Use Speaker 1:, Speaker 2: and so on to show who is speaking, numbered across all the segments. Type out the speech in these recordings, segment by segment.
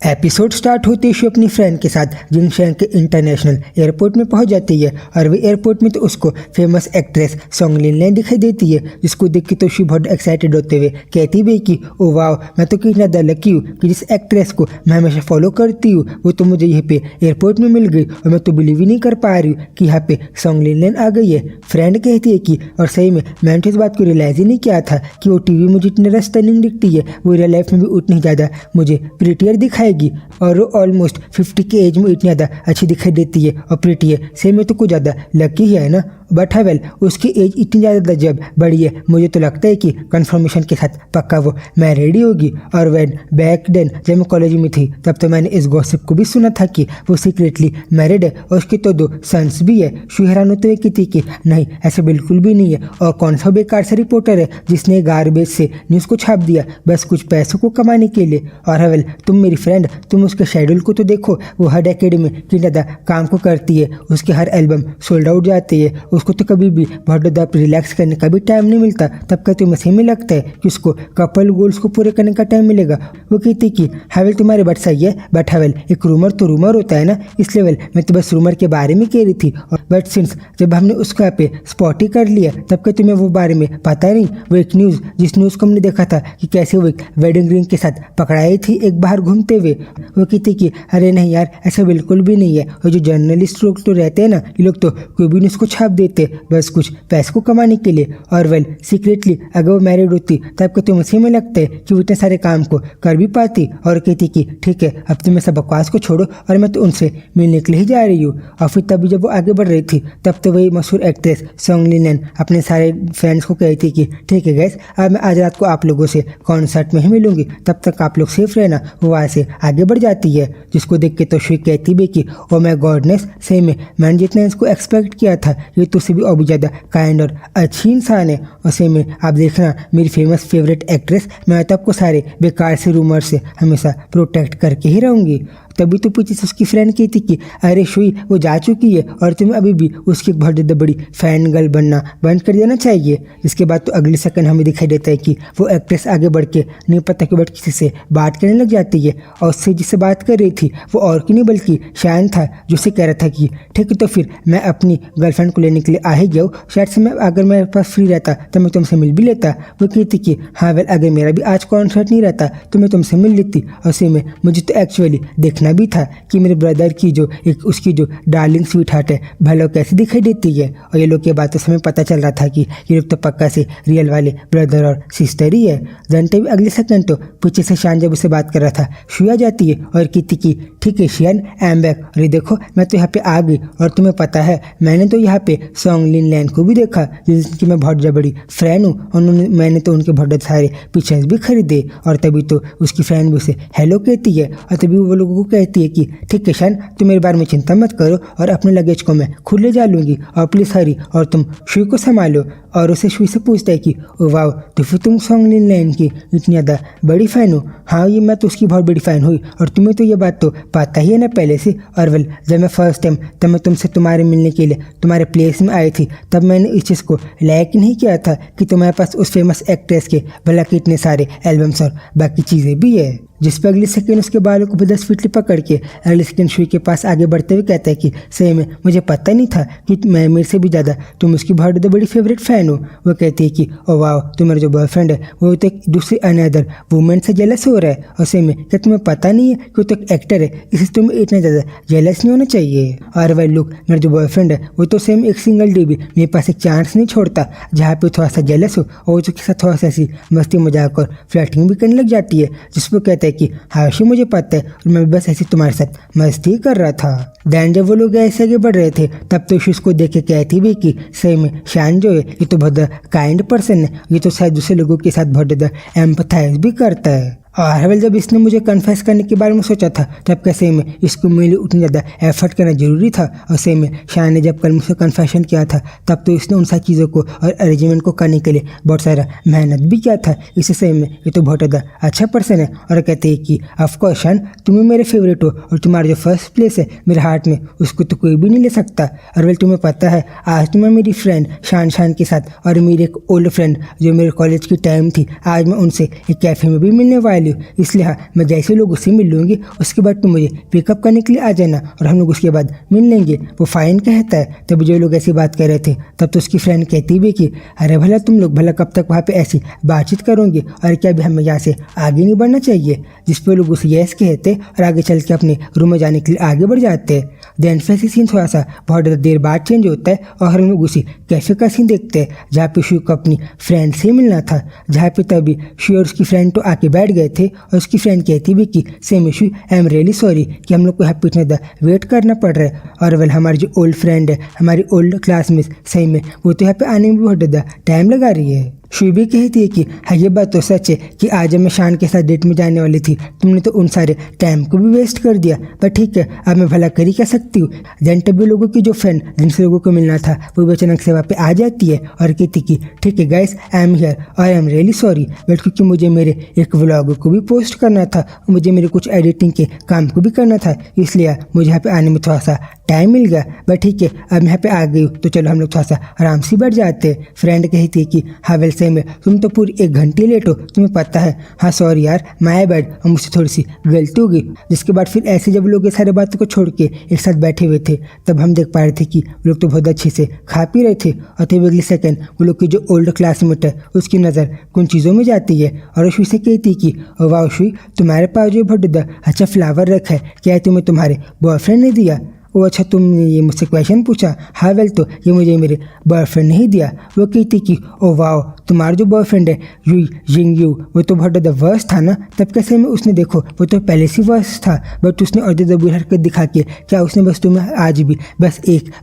Speaker 1: Episode start होते ही अपनी friend के साथ जिनशैंग के इंटरनेशनल एयरपोर्ट में पहुंच जाती है और वे एयरपोर्ट में तो उसको फेमस एक्ट्रेस सोंग लिन लेन दिखाई देती है, जिसको देख के तो शी बहुत एक्साइटेड होते हुए कहती भी कि ओ वाह, मैं तो कितना ज़्यादा लकी हूँ कि जिस एक्ट्रेस को मैं हमेशा फॉलो करती हूँ वो तो मुझे यहाँ पे एयरपोर्ट में मिल गई और मैं तो बिलीव ही नहीं कर पा रही हूँ कि यहाँ पे सोंग लिन लेन आ गई है। फ्रेंड कहती है कि और सही में मैंने तो इस बात को रियलाइज ही नहीं किया था कि वो टीवी में जितनी स्टनिंग दिखती है वो रियल लाइफ में भी उतनी ज़्यादा मुझे प्रिटियर दिखाएगी और वो ऑलमोस्ट 50 की एज में इतनी ज़्यादा अच्छी दिखाई देती है और प्रिटी है। सही में तो कुछ ज़्यादा लकी ही है ना। बट वेल उसकी एज इतनी ज़्यादा जब बड़ी है मुझे तो लगता है कि कंफर्मेशन के साथ पक्का वो मैरिड ही होगी। और वैन बैक देन जब मैं कॉलेज में थी तब तो मैंने इस गॉसिप को भी सुना था कि वो सीक्रेटली मैरिड है और उसके तो 2 सन्स भी है। शु हैरान होते हुए कहती कि नहीं, ऐसा बिल्कुल भी नहीं है और कौन सा बेकार सा रिपोर्टर है जिसने गार्बेज से न्यूज़ को छाप दिया बस कुछ पैसों को कमाने के लिए। और वेल तुम मेरी फ्रेंड, तुम उसके शेड्यूल को तो देखो, वो हर डेकेड में कितना ज़्यादा काम को करती है, उसके हर एल्बम सोल्ड आउट जाते हैं, उसको तो कभी भी बहुत ज़्यादा रिलैक्स करने का भी टाइम नहीं मिलता। तब क्या तुम्हें सही में लगता है कि उसको कपल गोल्स को पूरे करने का टाइम मिलेगा? वो कहती कि हावेल तुम्हारी बात सही है बट हावेल एक रूमर तो रूमर होता है ना, इसलिए वेल मैं तो बस रूमर के बारे में कह रही थी। बट सिंस जब हमने उसको यहाँ पे स्पॉट ही कर लिया तब क्या तुम्हें वो बारे में पता नहीं? वो एक न्यूज़ जिस न्यूज़ को हमने देखा था कि कैसे वो एक वेडिंग रिंग के साथ पकड़ाई थी एक बाहर घूमते हुए। वो कहती कि अरे नहीं यार, ऐसा बिल्कुल भी नहीं है। और जो जर्नलिस्ट लोग तो रहते हैं ना, ये लोग तो कोई भी न्यूज़ को छाप देते बस कुछ पैसे को कमाने के लिए। और वेल सीक्रेटली अगर वो मैरिड होती तब को तो उसी में लगता है कि वो इतने सारे काम को कर भी पाती। और कहती कि ठीक है अब तुम सब बकवास को छोड़ो और मैं तो उनसे मिलने के लिए ही जा रही हूँ। और फिर तभी जब वो आगे बढ़ रही थी तब तो वही मशहूर एक्ट्रेस सोंग लिन लेन अपने सारे फ्रेंड्स को कहती कि ठीक है गैस, अब मैं आज रात को आप लोगों से कॉन्सर्ट में ही मिलूंगी, तब तक आप लोग सेफ रहना। वो वहाँ से आगे बढ़ जाती है, जिसको देख के तो शुई कहती भी कि ओ माय गॉडनेस, सही में मैंने जितना इसको एक्सपेक्ट किया था ये तो से भी और भी ज़्यादा काइंड और अच्छी इंसान है। और सही में आप देखना मेरी फेमस फेवरेट एक्ट्रेस, मैं तो आपको सारे बेकार से रूमर से हमेशा प्रोटेक्ट करके ही रहूँगी। तभी तो पीछे से उसकी फ्रेंड कहती कि अरे शुई वो जा चुकी है और तुम्हें अभी भी उसकी बहुत ज़्यादा बड़ी फैन गर्ल बनना बंद कर देना चाहिए। जिसके बाद तो अगले सेकंड हमें दिखाई देता है कि वो एक्ट्रेस आगे बढ़ के नहीं पता कि बट किसी से बात करने लग जाती है और उससे जिससे बात कर रही थी वो और की नहीं बल्कि शायन था, जो उसे कह रहा था कि ठीक है तो फिर मैं अपनी गर्लफ्रेंड को लेने के लिए आ ही गया हूँ, शायद से मैं अगर मेरे पास फ्री रहता तो मैं तुमसे मिल भी लेता। वो कहती कि हाँ वेल अगर मेरा भी आज कॉन्सर्ट नहीं रहता तो मैं तुमसे मिल लेती। और सही में मुझे तो एक्चुअली देखना भी था कि मेरे ब्रदर की जो एक उसकी जो डार्लिंग स्वीट हार्ट है भलो कैसे दिखाई देती है। और ये लोग की बातों से हमें पता चल रहा था कि ये लोग तो पक्का से रियल वाले ब्रदर और सिस्टर ही है। जानते भी अगले सेकंड तो पीछे से शान जब उसे बात कर रहा था शुआ जाती है और कहती कि ठीक है शियान आई एम बैक, अरे देखो मैं तो यहाँ पे आ गई और तुम्हें पता है मैंने तो यहाँ पे सोंग लिन लेन को भी देखा जिनकी मैं बहुत बड़ी फ्रेंड हूँ और मैंने तो उनके बहुत सारे पिक्चर्स भी खरीदे। और तभी तो उसकी फ्रेंड भी उसे हेलो कहती है और तभी वो लोगों को कहती है कि ठीक है शान तुम मेरे बारे में चिंता मत करो और अपने लगेज को मैं खुद ले जा लूँगी और प्लीज़ हरी और तुम शुई को संभालो। और उसे शुई से पूछता है कि ओ वाह तो फिर तुम सोंग लिन लेन की इतनी ज़्यादा बड़ी फ़ैन हो? हाँ ये मैं तो उसकी बहुत बड़ी फ़ैन हुई और तुम्हें तो ये बात तो पता ही है ना पहले से। और वेल जब मैं फर्स्ट टाइम तब मैं तुमसे तुम्हारे मिलने के लिए तुम्हारे प्लेस में आई थी तब मैंने इस चीज़ को लाइक नहीं किया था कि तुम्हारे पास उस फेमस एक्ट्रेस के भला के इतने सारे एल्बम्स और बाकी चीज़ें भी है। जिस पर अगले सेकंड उसके बालों को 10 फीट पकड़ के अगले सेकंड शुई के पास आगे बढ़ते हुए कहता है कि सही में मुझे पता नहीं था कि मैं मेरे से भी ज़्यादा तुम उसकी बहुत बड़ी फेवरेट फ़ैन हो। वो कहती है कि ओ वाह तुम्हारा जो बॉयफ्रेंड है वो तो एक दूसरी अनदर वुमेन से जेलस हो रहा है। और सही में क्या तुम्हें पता नहीं है कि वो तो एक एक्टर है, इसलिए तुम्हें इतना ज़्यादा जेलस नहीं होना चाहिए। और वह लुक मेरा जो बॉयफ्रेंड है वो तो सेम एक सिंगल डे भी मेरे पास एक चांस नहीं छोड़ता जहाँ पे थोड़ा सा जेलस हो और उसके साथ थोड़ा सा ऐसी मस्ती मजाक और फ्लर्टिंग भी करने लग जाती है। जिस पर कहता है कि हाँ शुई मुझे पता है और मैं बस ऐसे तुम्हारे साथ मस्ती कर रहा था। दैन जब वो लोग ऐसे आगे बढ़ रहे थे तब तो उसको देख के कहती भी कि सही में शान जो है ये तो बहुत काइंड पर्सन है, ये तो शायद दूसरे लोगों के साथ बहुत ज़्यादा एम्पथाइज भी करता है। और हवेल जब इसने मुझे कन्फेस करने के बारे में सोचा था तब कैसे में इसको मेरे लिए उतनी ज़्यादा एफर्ट करना जरूरी था। और सही में शान ने जब कल मुझसे कन्फेशन किया था तब तो इसने उन सारी चीज़ों को और अरेंजमेंट को करने के लिए बहुत सारा मेहनत भी किया था। इसे सही में ये तो बहुत ज़्यादा अच्छा पर्सन है। और कहते हैं कि ऑफकोर्स शान तुम्हें मेरे फेवरेट हो और तुम्हारा जो फर्स्ट प्लेस है मेरे हार्ट में उसको तो कोई भी नहीं ले सकता। और वेल तुम्हें पता है आज तो मैं मेरी फ्रेंड शान के साथ और मेरी एक ओल्ड फ्रेंड जो मेरे कॉलेज की टाइम थी आज मैं उनसे एक कैफ़े में भी मिलने वाली वाली हो, इसलिए हाँ मैं जैसे लोग उससे मिल लूँगी उसके बाद तुम मुझे पिकअप करने के लिए आ जाना और हम लोग उसके बाद मिल लेंगे। वो फाइन कहता है। तब जो लोग ऐसी बात कर रहे थे तब तो उसकी फ्रेंड कहती भी कि अरे भला तुम लोग भला कब तक वहाँ पे ऐसी बातचीत करोगे और क्या भी हमें यहाँ से आगे नहीं बढ़ना चाहिए, जिस पे लोग उसे यस कहते और आगे चल के अपने रूम में जाने के लिए आगे बढ़ जाते हैं। देन फिर से सीन थोड़ा सा बहुत देर बाद चेंज होता है और हम लोग उसी कैफे का सीन देखते हैं जहाँ पे शू को अपनी फ्रेंड से मिलना था, जहाँ पे तभी शू और उसकी फ्रेंड तो आके बैठ गए थे और उसकी फ्रेंड कहती भी कि same shoe I am really sorry कि हम लोग को यहाँ पे इतना ज़्यादा वेट करना पड़ रहा है। और वेल हमारी जो ओल्ड फ्रेंड है, हमारी ओल्ड क्लासमेट सही में वो तो यहाँ पे आने में बहुत ज़्यादा टाइम लगा रही है। शू भी कहती है कि हाँ ये बात तो सच है कि आज जब मैं शान के साथ डेट में जाने वाली थी तुमने तो उन सारे टाइम को भी वेस्ट कर दिया, पर ठीक है अब मैं भला कर ही क्या सकती हूँ। देन तभी लोगों की जो फ्रेंड जिनसे लोगों को मिलना था वो अचानक से वहाँ पे आ जाती है और कहती कि ठीक है गाइस आई एम हियर और I am really sorry but क्योंकि मुझे मेरे एक व्लॉग को भी पोस्ट करना था, मुझे मेरे कुछ एडिटिंग के काम को भी करना था, इसलिए मुझे यहाँ पे आने में थोड़ा सा टाइम मिल गया। बट ठीक है अब मैं यहाँ पे आ गई हूँ तो चलो हम लोग थोड़ा सा आराम से बैठ जाते हैं। फ्रेंड कहती है कि हाँ वेल सही में तुम तो पूरी 1 घंटे लेट हो, तुम्हें पता है। हाँ सॉरी यार माय बैड, और मुझसे थोड़ी सी गलती हो गई। जिसके बाद फिर ऐसे जब लोग ये सारे बातों को छोड़ के एक साथ बैठे हुए थे तब हम देख पा रहे थे कि वो लोग तो बहुत अच्छे से खा पी रहे थे और तभी अगले सेकंड वो लोग की जो ओल्ड क्लासमेट है उसकी नज़र कुछ चीज़ों में जाती है और शू से कहती कि वाह शू तुम्हारे पास जो बहुत अच्छा फ्लावर रखा है, क्या तुम्हें तुम्हारे बॉयफ्रेंड ने दिया? वो अच्छा तुमने ये मुझसे क्वेश्चन पूछा, हाँ वेल तो ये मुझे मेरे बॉयफ्रेंड नहीं दिया। वो कहती कि ओ वाओ तुम्हारा जो बॉयफ्रेंड है यू जिंग यू वो तो बहुत ज़्यादा वर्स्ट था ना। तब कैसे में उसने देखो वो तो पहले से वर्स्ट था बट उसने और ज़्यादा बुरी हरकत दिखा के क्या उसने बस तुम्हें आज भी बस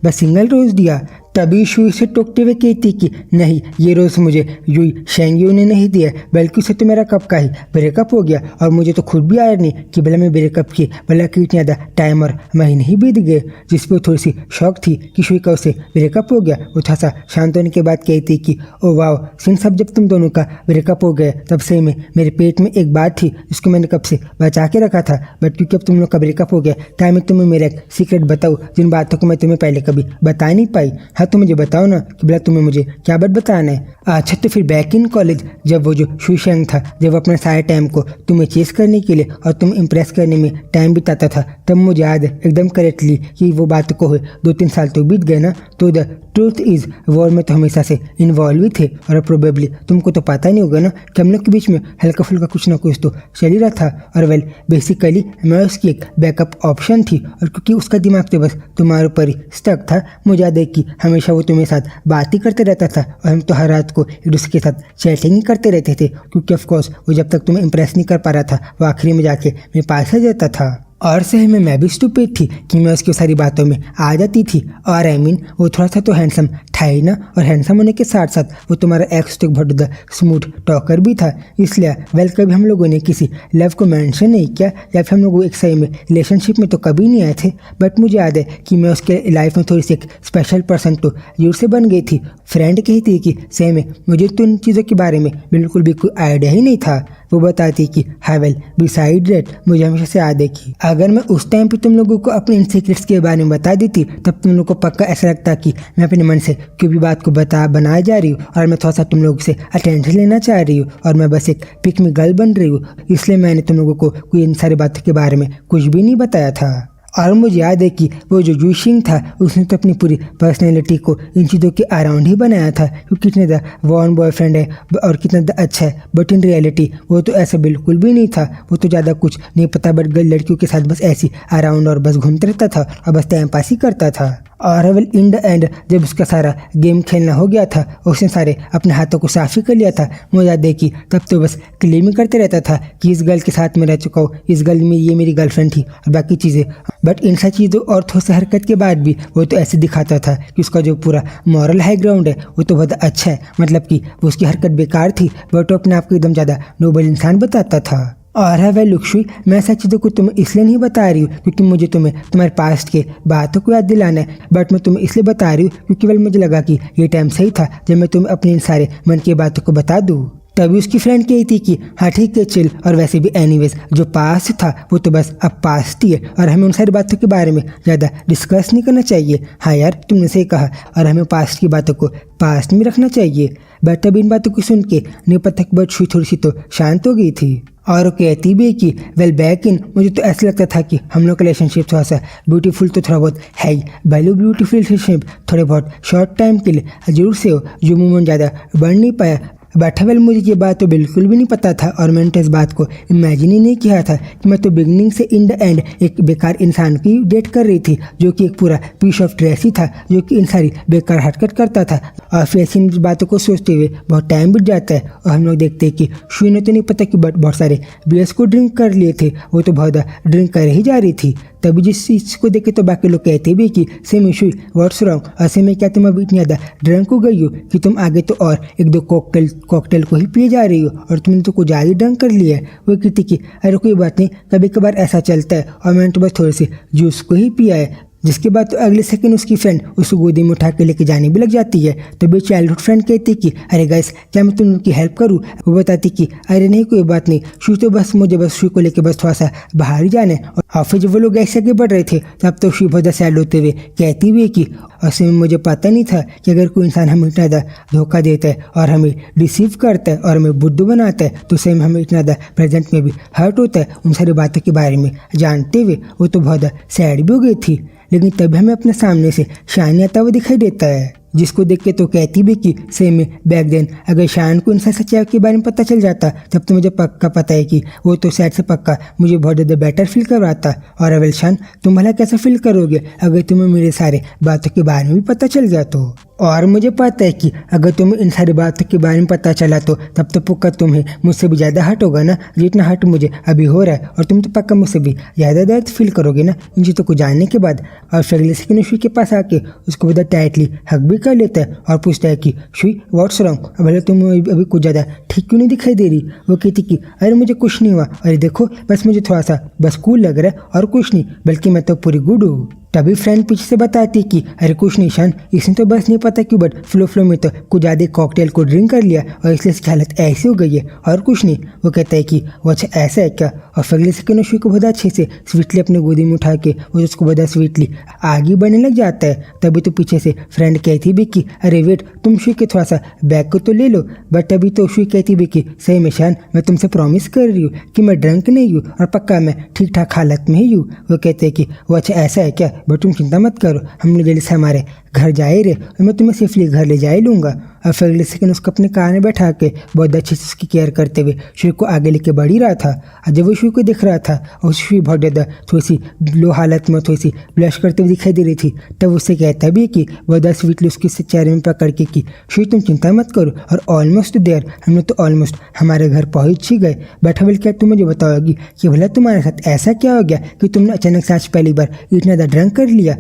Speaker 1: सिंगल रोज़ दिया। तभी शू से टोकते हुए कहती कि नहीं ये रोज़ मुझे यू शेंगयू ने नहीं दिया बल्कि उसे तो मेरा कब का ही ब्रेकअप हो गया और मुझे तो खुद भी आया नहीं कि भला मैं ब्रेकअप की भला कि इतना ज़्यादा टाइम और महीने ही बीत गए। जिस पर थोड़ी सी शौक थी कि शू का उसे ब्रेकअप हो गया। वो थोड़ा सा शांत होने के बाद कहती कि ओ वाओ सिंस अब जब तुम दोनों का ब्रेकअप हो गया तब से में मेरे पेट में एक बात थी जिसको मैंने कब से बचा के रखा था बट क्योंकि अब तुम लोग का ब्रेकअप हो गया क्या मैं तुम्हें मेरा एक सीक्रेट बताऊँ जिन बातों को मैं तुम्हें पहले कभी बता नहीं पाई। हाँ तो मुझे बताओ ना कि भला तुम्हें मुझे क्या बात बताना है। अच्छा तो फिर बैक इन कॉलेज जब वो जो शू शेंग था जब वो अपने सारे टाइम को तुम्हें चेस करने के लिए और तुम इम्प्रेस करने में टाइम बिताता था तब मुझे याद है एकदम करेक्टली कि वो बात को हुए 2-3 साल तो बीत गए ना। तो द ट्रूथ इज वॉर में तो हमेशा से इन्वॉल्व ही थे और प्रोबेबली तुमको तो पता नहीं होगा ना कि हम लोग के बीच में हल्का फुल्का कुछ ना कुछ तो चल ही रहा था और वेल बेसिकली मैं उसकी एक बैकअप ऑप्शन थी और क्योंकि उसका दिमाग तो बस तुम्हारे ऊपर ही स्टक था। मुझे याद है कि हमेशा वो तुम्हें साथ बात ही करते रहता था और हम तो हर रात को एक दूसरे के साथ चैटिंग ही करते रहते थे क्योंकि ऑफकोर्स वो जब तक तुम्हें इम्प्रेस नहीं कर पा रहा था वो आखिरी में जाके मेरे पास आ जाता था। और सही में मैं भी स्टूपिड थी कि मैं उसकी सारी बातों में आ जाती थी और आई मीन वो थोड़ा सा तो हैंडसम था ही ना और हैंडसम होने के साथ साथ वो तुम्हारा एक्स तो बहुत ज़्यादा स्मूथ टॉकर भी था। इसलिए वेल कभी हम लोगों ने किसी लव को मेंशन नहीं किया या फिर हम लोग एक सही में रिलेशनशिप में तो कभी नहीं आए थे बट मुझे याद है कि मैं उसके लाइफ में थोड़ी सी एक स्पेशल पर्सन तो जरूर से बन गई थी। फ्रेंड कहती है कि सही में मुझे तो इन चीज़ों के बारे में बिल्कुल भी कोई आइडिया ही नहीं था। वो बताती कि हाँ वेल बिसाइड डेट मुझे हमेशा से याद है कि अगर मैं उस टाइम पे तुम लोगों को अपने इन सीक्रेट्स के बारे में बता देती तब तुम लोगों को पक्का ऐसा लगता कि मैं अपने मन से कोई भी बात को बनाए जा रही हूँ और मैं थोड़ा सा तुम लोगों से अटेंशन लेना चाह रही हूँ और मैं बस एक पिक मी गर्ल बन रही हूँ। इसलिए मैंने तुम लोगों को कोई इन सारी बातों के बारे में कुछ भी नहीं बताया था। और मुझे याद है कि वो जो जूशिंग था उसने तो अपनी पूरी पर्सनैलिटी को इन चीज़ों के अराउंड ही बनाया था कि कितना ज़्यादा वॉर्न बॉयफ्रेंड है और कितना ज़्यादा अच्छा है बट इन रियलिटी वो तो ऐसा बिल्कुल भी नहीं था। वो तो ज़्यादा कुछ नहीं पता बट गर्ल लड़कियों के साथ बस ऐसी अराउंड और बस घूमता रहता था और बस टाइम पास ही करता था। और वेल इन द एंड जब उसका सारा गेम खेलना हो गया था उसने सारे अपने हाथों को साफ ही कर लिया था। मुझे याद है कि तब तो बस क्लेम ही करते रहता था कि इस गर्ल के साथ मैं रह चुका हूँ, इस गर्ल में ये मेरी गर्लफ्रेंड थी और बाकी चीज़ें। बट इन सब चीज़ों और थोड़ी सी हरकत के बाद भी वो तो ऐसे दिखाता था कि उसका जो पूरा मॉरल हाई ग्राउंड है वो तो बहुत अच्छा है, मतलब कि वो उसकी हरकत बेकार थी बट वो अपने आप को एकदम ज़्यादा नोबल इंसान बताता था। और है वह लुक्शुई मैं ऐसा चीज़ों को तुम्हें इसलिए नहीं बता रही हूँ क्योंकि मुझे तुम्हें तुम्हारे पास्ट के बातों को याद दिलाना है बट मैं तुम्हें इसलिए बता रही हूँ क्योंकि वेल मुझे लगा कि ये टाइम सही था जब मैं तुम्हें अपने इन सारे मन की बातों को बता दूँ। तभी उसकी फ्रेंड कहती थी कि हाँ ठीक है चिल, और वैसे भी एनीवेज जो पास्ट था वो तो बस अब पास्ट ही है और हमें उन सारी बातों के बारे में ज़्यादा डिस्कस नहीं करना चाहिए। हाँ यार तुमने सही कहा और हमें पास्ट की बातों को पास्ट में रखना चाहिए। बट तब इन बातों को सुन के नहीं पता बट थोड़ी सी तो शांत हो गई थी। और वो कहती भी कि वेल बैक इन मुझे तो ऐसा लगता था कि हम लोग का रिलेशनशिप थोड़ा सा ब्यूटीफुल तो थोड़ा बहुत है ही, वैल्यू ब्यूटीफुल रिलेशनशिप थोड़े बहुत शॉर्ट टाइम के लिए जरूर से हो, जो मूवमेंट ज़्यादा बढ़ नहीं पाया। बैठा मुझे ये बात तो बिल्कुल भी नहीं पता था और मैंने तो इस बात को इमेजिन ही नहीं किया था कि मैं तो बिगनिंग से इन द एंड एक बेकार इंसान की डेट कर रही थी, जो कि एक पूरा पीस ऑफ ड्रेस ही था, जो कि इन सारी बेकार हरकत करता था। और फिर ऐसी बातों को सोचते हुए बहुत टाइम बीत जाता है और हम लोग देखते हैं कि शुई ने तो नहीं पता कि बहुत सारे बीयर्स को ड्रिंक कर लिए थे, वो तो बहुत ड्रिंक कर ही जा रही थी। तभी जिस चीज़ को देखे तो बाकी लोग कहते भी कि सेम इशू व्हाट्स रॉन्ग, ऐसे में क्या तुम अभी इतनी ज़्यादा ड्रंक हो गई हो कि तुम आगे तो और एक दो कॉकटेल को ही पिए जा रही हो और तुमने तो कुछ ज़्यादा ड्रंक कर लिया है। वो कहती कि अरे कोई बात नहीं, कभी कभार ऐसा चलता है और मैंने तो बस थोड़ी सी जूस को ही पिया है। जिसके बाद तो अगले सेकंड उसकी फ्रेंड उसको गोदी में उठा के लेके जाने भी लग जाती है। तभी चाइल्डहुड फ्रेंड कहती कि अरे गाइस क्या मैं तुम उनकी हेल्प करूँ। वो बताती कि अरे नहीं कोई बात नहीं, शू तो बस मुझे बस शू को लेके बस थोड़ा सा बाहर ही जाना है। और फिर जब वो लोग ऐसे आगे बढ़ रहे थे तब तो शू बहुत सैड होते हुए कहती हुई कि ऐसे में मुझे पता नहीं था कि अगर कोई इंसान हमें इतना ज़्यादा धोखा देता है और हमें रिसीव करता है और हमें बुद्धू बनाता है तो सेम हमें इतना ज़्यादा प्रेजेंट में भी हर्ट होता है। उन सारी बातों के बारे में जानते हुए वो तो बहुत सैड भी हो गई थी। लेकिन तभी हमें अपने सामने से शान आता हुआ दिखाई देता है, जिसको देख के तो कहती भी कि सेम में बैक देन अगर शान को इन सच्चाई के बारे में पता चल जाता तब तो मुझे पक्का पता है कि वो तो शायद से पक्का मुझे बहुत ज़्यादा बेटर फील करवाता। और अवेल शान तुम भला कैसा फील करोगे अगर तुम्हें मेरे सारे बातों के बारे में भी पता चल गया तो। और मुझे पता है कि अगर तुम्हें इन सारी बातों के बारे में पता चला तो तब तो पक्का तुम्हें मुझसे भी ज़्यादा हर्ट होगा ना, जितना हर्ट मुझे अभी हो रहा है। और तुम तो पक्का मुझसे भी ज़्यादा दर्द फील करोगे ना इन चीज़ों को जानने के बाद। और फिर अगले सेकंड शुई के पास आके उसको बहुत टाइटली हक भी कर लेता है और पूछता है कि शुई व्हाट्स रॉन्ग, भले तुम अभी कुछ ज़्यादा ठीक क्यों नहीं दिखाई दे रही। वो कहती कि अरे मुझे कुछ नहीं हुआ, अरे देखो बस मुझे थोड़ा सा बस कूल लग रहा है और कुछ नहीं, बल्कि मैं तो पूरी गुड हूँ। तभी फ्रेंड पीछे से बताती कि अरे कुछ नहीं शान, इसने तो बस नहीं पता क्यों बट फ्लो में तो कुछ ज़्यादा कॉकटेल को ड्रिंक कर लिया और इसलिए इसकी हालत ऐसी हो गई है और कुछ नहीं। वो कहता है कि वो अच्छा ऐसा है क्या। और अगले सेकंड शुई को बहुत अच्छे से स्वीटली अपने गोदी में उठा के वो उसको बहुत स्वीटली आगे बढ़ने लग जाता है। तभी तो पीछे से फ्रेंड कहती भी कि अरे वेट तुम शुई के थोड़ा सा बैग को तो ले लो। बट अभी तो शुई कहती भी कि सही में शान मैं तुमसे प्रॉमिस कर रही हूँ कि मैं ड्रंक नहीं हूँ और पक्का मैं ठीक ठाक हालत में ही हूँ। वो कहते हैं कि वो अच्छा ऐसा है क्या, बट तुम चिंता मत करो, हम लोग जल्दी से हमारे घर जाए रहे और मैं तुम्हें सेफली घर ले जाए लूँगा। और फिर अगले सेकंड उसको अपने कार में बैठा के बहुत अच्छे से उसकी केयर करते हुए शुई को आगे लेके बढ़ ही रहा था। और जब वो शुई को दिख रहा था और शुई बहुत ज़्यादा थोड़ी सी लो हालत में थोड़ी सी ब्लश करते हुए दिखाई दे रही थी, तब उससे कहता भी कि बहुत स्वीटली उसके चेहरे में पकड़ के कि शुई तुम चिंता मत करो और ऑलमोस्ट देयर, हम लोग तो ऑलमोस्ट हमारे घर पहुँच ही गए। बैठा बोल क्या तुम मुझे बताओगी कि भला तुम्हारे साथ ऐसा क्या हो गया कि तुमने अचानक से आज पहली बार इतना ज़्यादा ड्रंक कर लिया